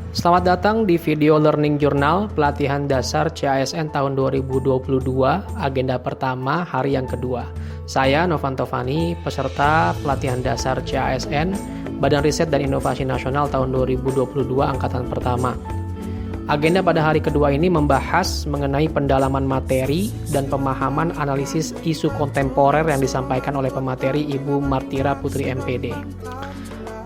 Selamat datang di video Learning Journal Pelatihan Dasar CASN tahun 2022, agenda pertama hari yang kedua. Saya Novanto Fani, peserta Pelatihan Dasar CASN, Badan Riset dan Inovasi Nasional tahun 2022 angkatan pertama. Agenda pada hari kedua ini membahas mengenai pendalaman materi dan pemahaman analisis isu kontemporer yang disampaikan oleh pemateri Ibu Martira Putri MPD.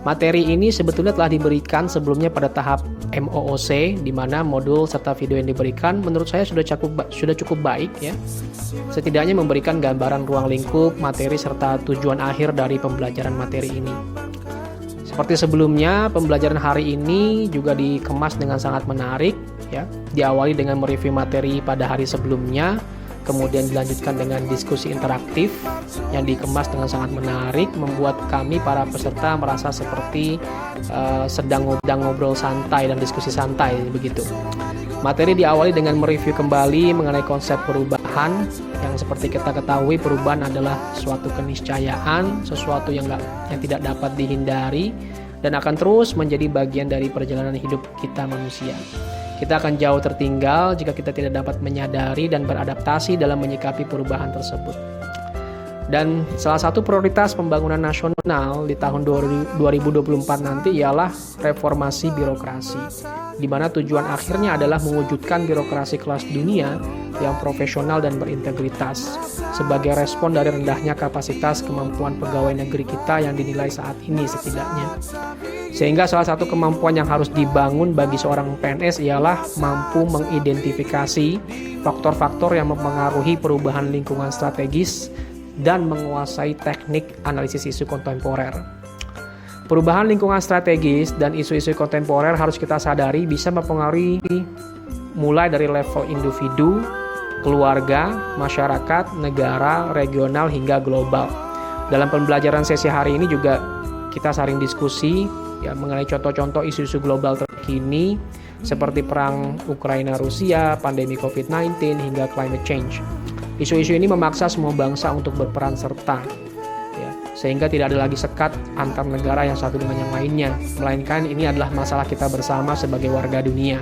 Materi ini sebetulnya telah diberikan sebelumnya pada tahap MOOC, di mana modul serta video yang diberikan menurut saya sudah cukup baik ya. Setidaknya memberikan gambaran ruang lingkup, materi serta tujuan akhir dari pembelajaran materi ini. Seperti sebelumnya, pembelajaran hari ini juga dikemas dengan sangat menarik ya. Diawali dengan mereview materi pada hari sebelumnya, kemudian dilanjutkan dengan diskusi interaktif yang dikemas dengan sangat menarik, membuat kami para peserta merasa seperti sedang ngobrol santai dan diskusi santai begitu. Materi diawali dengan mereview kembali mengenai konsep perubahan, yang seperti kita ketahui perubahan adalah suatu keniscayaan, sesuatu yang tidak dapat dihindari dan akan terus menjadi bagian dari perjalanan hidup kita manusia. Kita akan jauh tertinggal jika kita tidak dapat menyadari dan beradaptasi dalam menyikapi perubahan tersebut. Dan salah satu prioritas pembangunan nasional di tahun 2024 nanti ialah reformasi birokrasi, di mana tujuan akhirnya adalah mewujudkan birokrasi kelas dunia yang profesional dan berintegritas, sebagai respon dari rendahnya kapasitas kemampuan pegawai negeri kita yang dinilai saat ini setidaknya. Sehingga salah satu kemampuan yang harus dibangun bagi seorang PNS ialah mampu mengidentifikasi faktor-faktor yang mempengaruhi perubahan lingkungan strategis dan menguasai teknik analisis isu kontemporer. Perubahan lingkungan strategis dan isu-isu kontemporer harus kita sadari bisa mempengaruhi mulai dari level individu, keluarga, masyarakat, negara, regional hingga global. Dalam pembelajaran sesi hari ini juga kita saling diskusi ya mengenai contoh-contoh isu-isu global terkini seperti perang Ukraina-Rusia, pandemi COVID-19 hingga climate change. Isu-isu ini memaksa semua bangsa untuk berperan serta ya, sehingga tidak ada lagi sekat antar negara yang satu dengan yang lainnya, melainkan ini adalah masalah kita bersama sebagai warga dunia.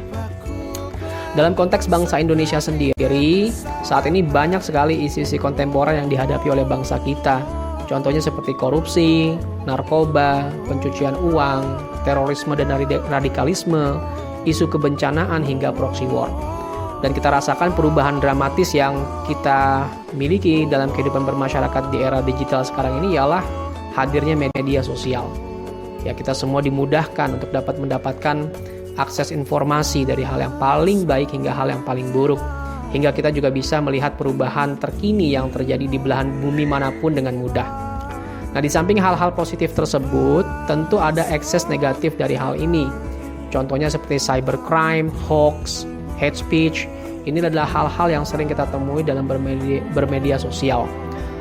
Dalam konteks bangsa Indonesia sendiri, saat ini banyak sekali isu-isu kontemporer yang dihadapi oleh bangsa kita. Contohnya seperti korupsi, narkoba, pencucian uang, terorisme dan radikalisme, isu kebencanaan hingga proxy war. Dan kita rasakan perubahan dramatis yang kita miliki dalam kehidupan bermasyarakat di era digital sekarang ini ialah hadirnya media sosial. Ya, kita semua dimudahkan untuk dapat mendapatkan akses informasi dari hal yang paling baik hingga hal yang paling buruk. Hingga kita juga bisa melihat perubahan terkini yang terjadi di belahan bumi manapun dengan mudah. Nah, di samping hal-hal positif tersebut, tentu ada ekses negatif dari hal ini. Contohnya seperti cybercrime, hoax, hate speech. Ini adalah hal-hal yang sering kita temui dalam bermedia sosial.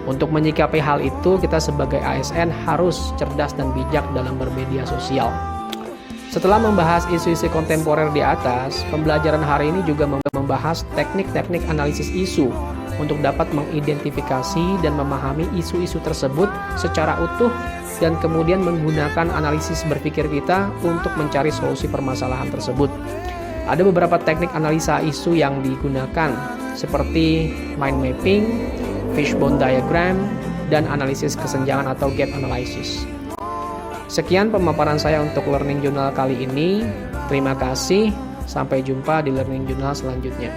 Untuk menyikapi hal itu, kita sebagai ASN harus cerdas dan bijak dalam bermedia sosial. Setelah membahas isu-isu kontemporer di atas, pembelajaran hari ini juga membahas teknik-teknik analisis isu untuk dapat mengidentifikasi dan memahami isu-isu tersebut secara utuh dan kemudian menggunakan analisis berpikir kita untuk mencari solusi permasalahan tersebut. Ada beberapa teknik analisa isu yang digunakan seperti mind mapping, fishbone diagram, dan analisis kesenjangan atau gap analysis. Sekian pemaparan saya untuk Learning Journal kali ini. Terima kasih. Sampai jumpa di Learning Journal selanjutnya.